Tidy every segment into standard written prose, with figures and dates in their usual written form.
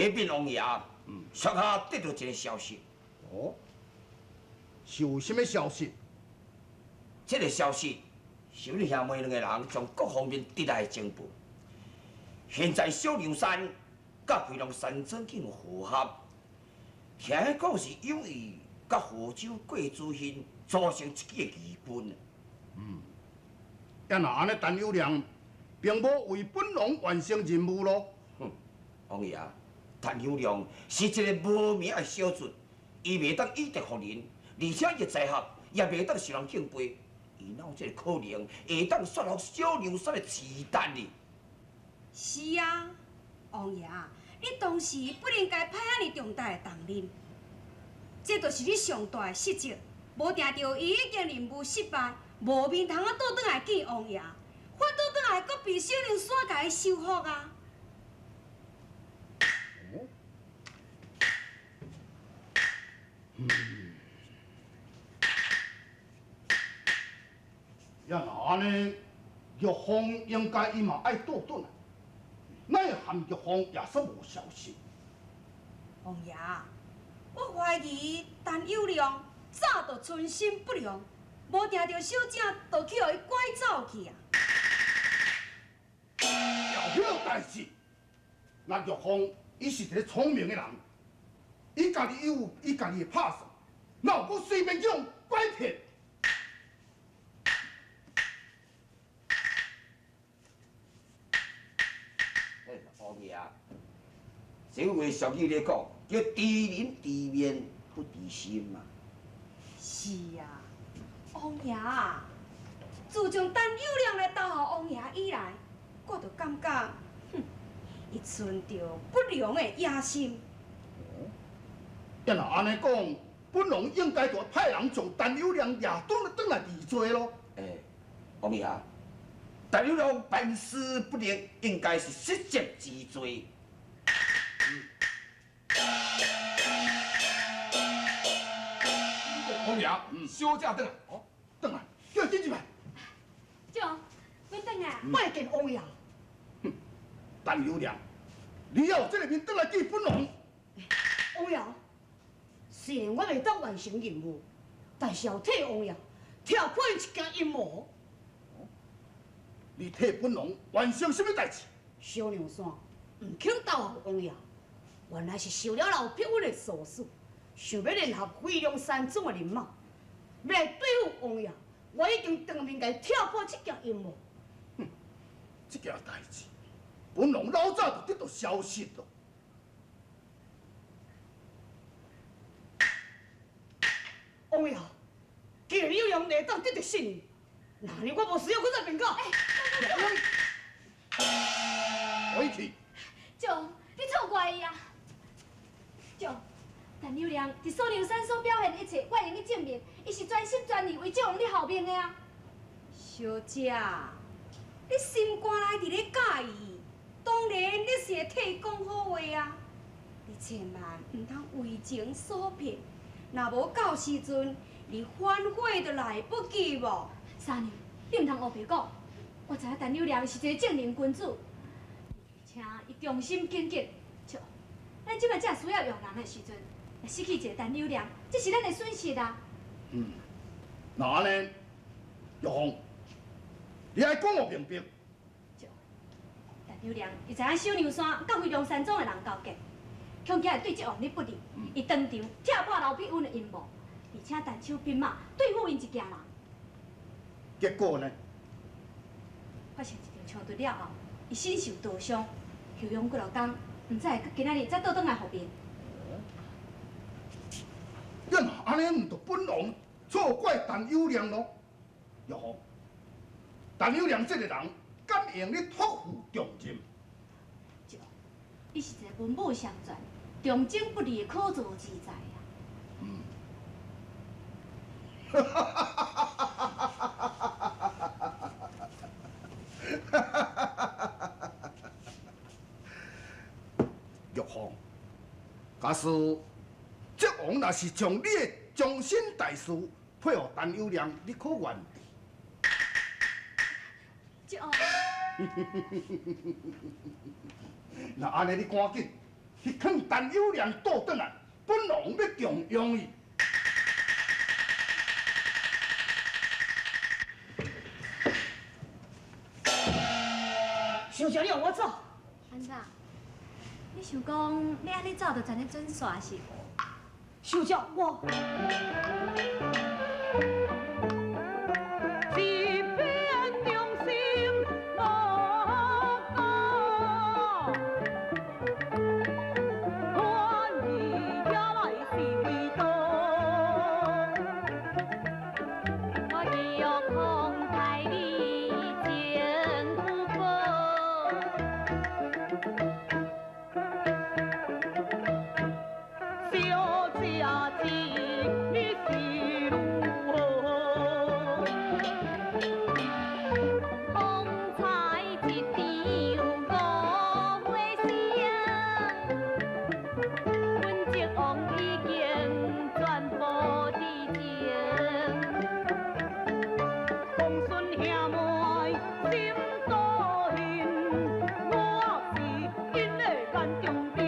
迄边王爷，属下得到一个消息。哦，是有什么消息？这个消息是阮兄妹两个人从各方面得来的情报。现在小牛山甲飞龙山庄境和合，听讲是因为甲河州贵族县组成一支义军。要若安尼，陈友良并无为本王完成任务咯。王爷，陈友良是一个无名的小卒，伊袂当以德服人，而且伊才学也袂当受人敬佩。伊哪有这个可能会当说服小牛山的子弹呢？是啊，王爷，你当时不应该派遐尼重大的重任，这就是你上大的失责。无定到伊已经任务失败，无面通啊倒转来见王爷，反倒转来搁被小牛山甲伊收服啊！要若安尼，玉凤应该伊嘛爱倒转来，奈含玉凤也说无消息。王爷，我怀疑陈友良早就存心不良，无定到小姐就去互伊拐走去啊！有迄代志，那玉凤伊是一个聪明的人，伊家己有伊家己的拍算，哪有搁随便叫人拐骗？王爷，这话俗语咧讲，叫知人知面不知心嘛。是啊，王爷，自从陈友良来投效王爷以来，我就感觉，伊存着不良的野心。要若安尼讲，本王应该就派人将陈友良抓转来治罪咯。王爷，陈友良办事不力，应该是失责治罪。王爷，小姐转来。哦，转来，叫进去来。长，要转来。拜见王爷。陈友良，你要有这个面转来见本王。王爷，虽然我袂当完成任务，但是要替王爷挑破一件阴谋。你替本王完成什么代志？小娘山唔肯投降王爷，原来是受了老匹夫的所属，想要联合飞龙山庄的人马，要来对付王爷。我已经当面甲挑破这件阴谋。这件代志，本王老早就得到消息了。王爷，既然有人会当得到信任，那呢我无需要搁再辩告。回去。长，你错怪伊啊！长，陈友良伫小牛山所表现一切，我会用去证明，伊是专心全意为这王你后面的啊！小姐，你心肝内伫咧介意，当然你是会替伊讲好话啊！你千万唔通为情所骗，若无到时阵，你反悔就来不及无。三娘，你唔通胡白讲。我知影陈友良是一个正人君子，而且伊忠心耿耿。像咱即摆正需要用人的时阵，若失去一个陈友良，这是咱的损失啊！那安尼，玉凤，你爱讲我明白。陈友良伊知影小牛山甲飞龙山庄的人交结，恐惊会对这王你不利，伊当场挑破老匹夫的阴谋，而且单手兵马对付因一家人。结果呢？发生一场冲突了后，伊身受刀伤，休养几落天，唔知会到今仔日才倒转来后面。要若安尼，唔着本王错怪陈友良咯。玉凤，陈友良这个人敢用你托付重任？就，伊是一个文武双全、忠贞不二的可造之才啊！玉凤，假使这王若是将你的终身大事配合陈友良，你可愿意？就，那安尼你赶紧去劝陈友良倒转来，本王要强用伊。小姐，你让我走。安怎？你想讲你安尼走就全咧准煞是无？小姐，我。一片忠心无辜，我你也来是为道。我只有空待你前不过，小姐子，你是如何？风采一场五花香，阮这王已经全部知情。公孙兄妹心多恨，我是因的眼中钉。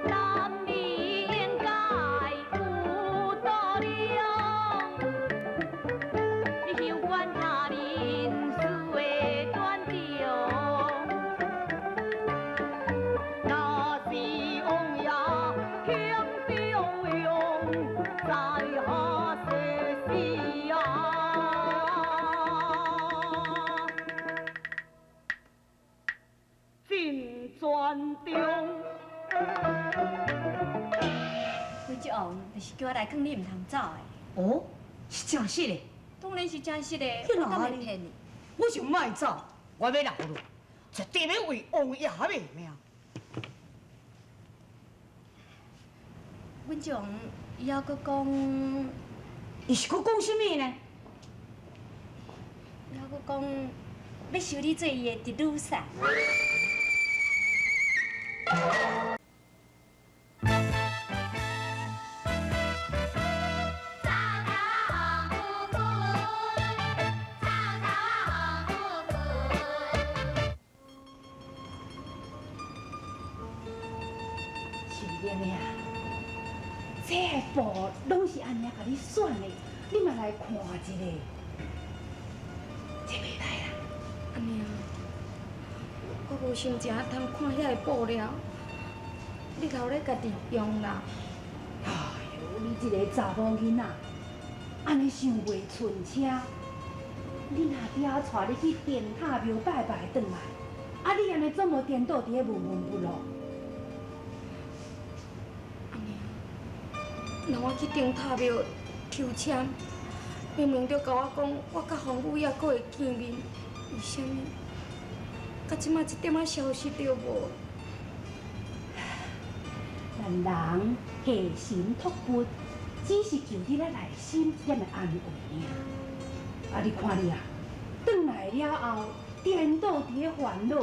男女应该有度量，你休管他人事的断肠。若是王爷轻表扬，在下世事啊，真尊重。阮这王就是叫我来劝你唔通走的，哦，是真实的。当然是真实的，去哪里我敢会骗你？我就莫走，我要留落，绝对要为王爷卖命。阮这王以后搁讲，伊是搁讲什么呢？以后搁讲要收你做伊的嫡女婿。秀英呀，这个布拢是安尼甲你选的，你嘛来看一下。这袂歹啦。安尼啊，我无想正通看遐个布料，你留咧家己用啦。哎呦，你一个查某囡仔，安尼想袂顺车。你若爹带你去电塔庙拜拜转来，啊你安尼怎无颠倒伫咧闷闷不乐？安尼啊，若我去顶塔庙求签，明明就甲我讲，我甲洪武也阁会见面，为什么？到即马一点仔消息都无。咱人下心托付，只是求你咧内心一点的安慰尔。啊，你看你啊，转来了后颠倒伫咧烦恼。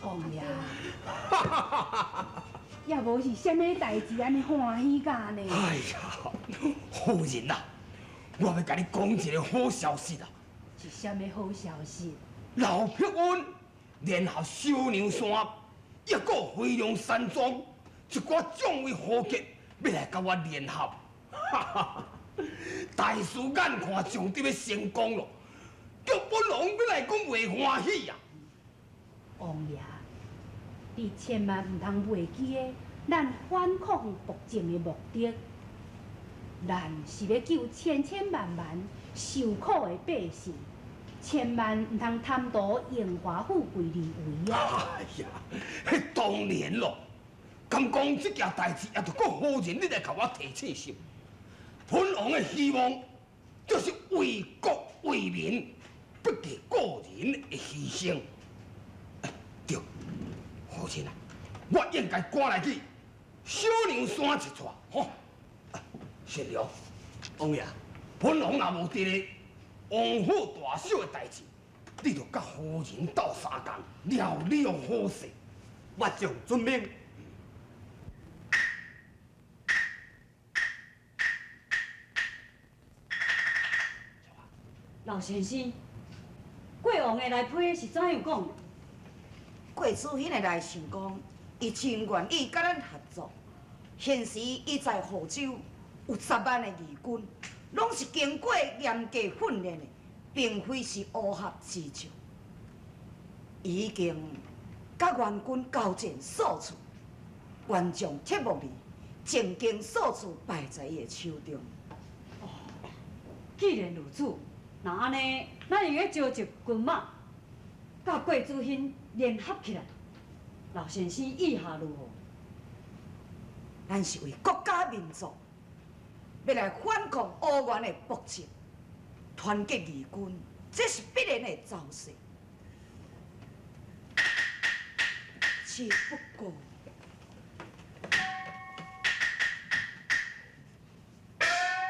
王爷，也无是啥物代志安尼欢喜甲呢？哎呀，夫人呐，我要甲你讲一个好消息啦！是啥物好消息？老碧云联合小娘山，抑个飞龙山庄一寡壮伟豪杰，要来甲我联合，大事眼看上得要成功咯，叫本王要来讲袂欢喜呀！王爷，你千万唔通忘记个，咱反抗暴政的目的，咱是要救千千万万受苦的百姓，千万唔通贪图荣华富贵利为啊！哎呀，迄当然咯，敢讲这件代志，也着搁夫人你来甲我提醒心。本王的希望就是为国为民，不计个人的牺牲。对，夫人啊，我应该赶来去小娘山一撮，吼。谢了，王爷，本王若无伫咧王府大小的代志，你着甲夫人斗相共，了了好势。我将遵命。老先生，国王的来批是怎样讲？过主迄个来想讲，伊真愿意甲咱合作。现时伊在福州有10万的义军，拢是经过严格训练的，并非是乌合之众。伊已经甲援军交战数次，愿将铁木里正经数次败在伊的手中。既然如此，那安尼，咱用个召集军马，甲贵族兄联合起来。老先生意下如何？咱是为国家民族，要来反抗乌元的暴政，团结义军，这是必然的走势。只不过，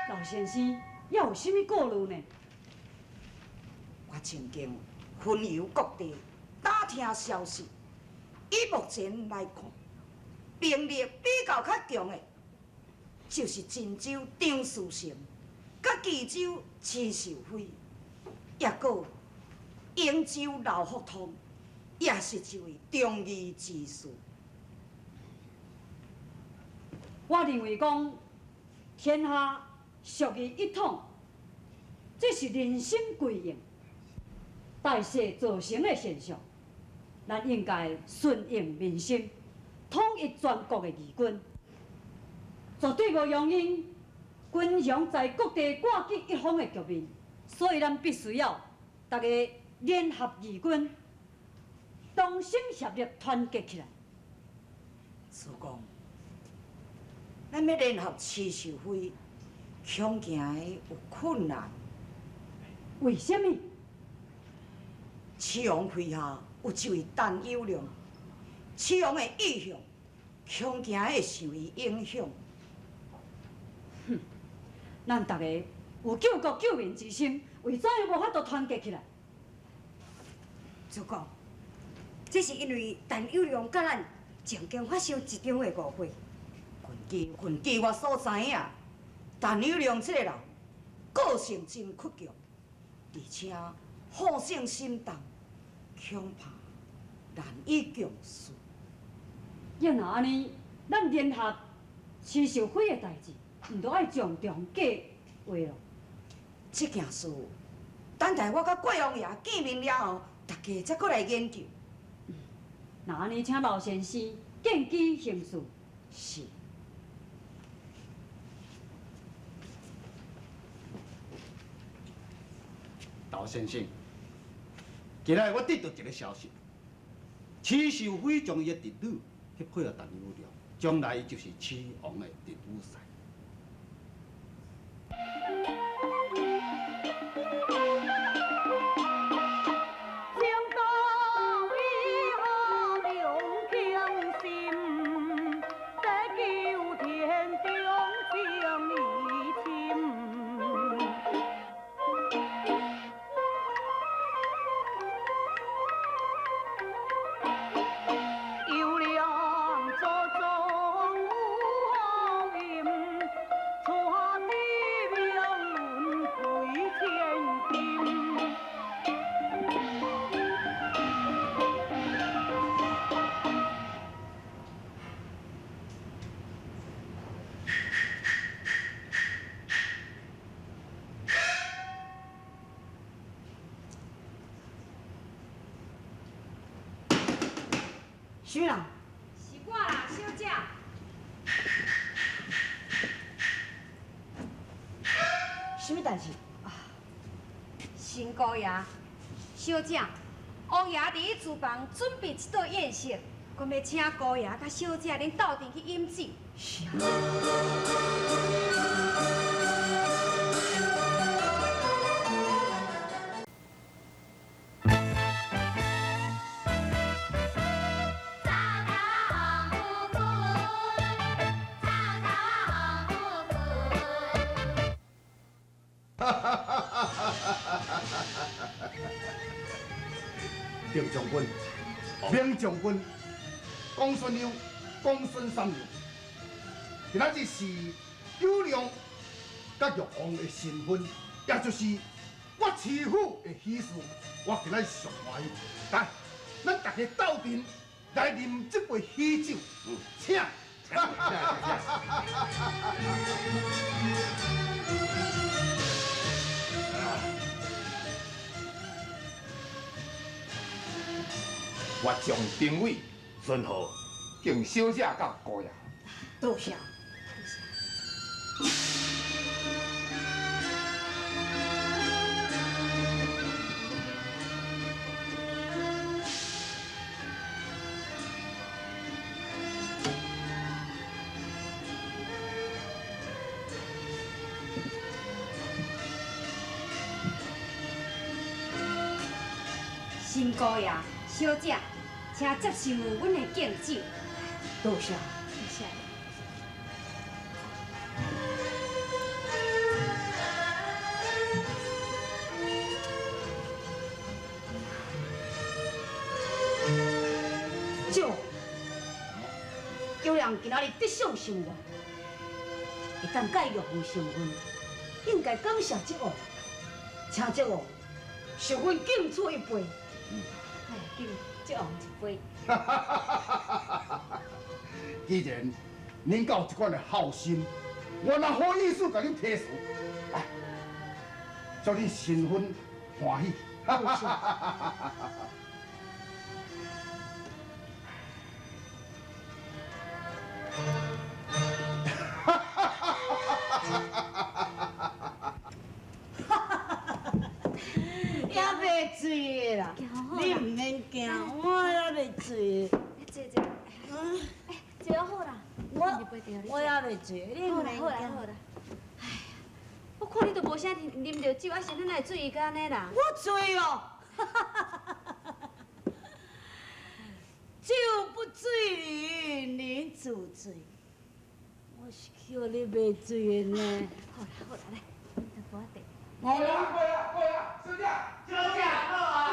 老先生要有甚物顾虑呢？我曾经巡游各地，打听消息。以目前来看，兵力比较较强的，就是晋州张士诚，甲冀州徐秀辉，也有永州刘福通，也是一位忠义之士。我认为讲，天下属于一统，这是人心归应、代谢造成的现象。咱应该顺应民心，统一全国的义军，绝对无容忍军雄在各地挂起一方的局面。所以，咱必须要大家联合义军，同心协力，团结起来。主公，咱要联合徐秀辉，恐惊会有困难。为什么？徐王麾下有一位陈友谅，徐王的意向，恐惊会受伊影响。咱大家有救国救民之心，为怎样无法度团结起来？主公，这是因为陈友谅甲咱曾经发生一场的误会。根据我所知影，陈友谅这个人个性真倔强，而且好胜心重，恐怕难以共事。要若安尼，咱联合徐秀辉的代志，毋着爱重重计划咯。这件事，等待我甲国王爷见面了后，大家才过来研究。那安尼，请老先生见机行事。是。老先生，今仔我得到一个消息，徐秀辉将伊的侄女许配了陈友谅，将来伊就是徐王的嫡母婿。什么人？是我啦，小姐。什么代志？新姑爷，小姐，王爷伫伊厨房准备一道宴席，阮要请姑爷甲小姐恁斗阵去饮酒。是啊。丁将军、明将军、公孙优、公孙三娘，今仔日是友谅甲玉皇的新婚，也就是我师傅的喜事，我今仔上欢喜。来，咱大家斗阵来啉这杯喜酒，请。我将定位顺号，敬小姐甲姑爷。多谢。新姑爷、小姐，请接受阮的敬酒。多谢。谢谢。酒，有人今仔日得享生活，会当甲玉皇成婚，应该感谢这王，请这王受阮敬出一杯。哎，敬这王一杯。既然恁有这款的好心，我若好意思甲恁提词，来，祝恁新婚欢喜。也袂醉啦，你唔免惊，我也袂醉。坐坐，哎，坐好啦。我也袂醉，你唔免好啦好啦好惊。啦。哎呀，我看你都无啥啉着酒，啊，身体哪会醉甲安尼啦？我醉哦，酒不醉人人自醉。我是叫你袂醉的呢。好啦好啦，来，等我一下。来来。姑爷，小姐，小姐，好啊。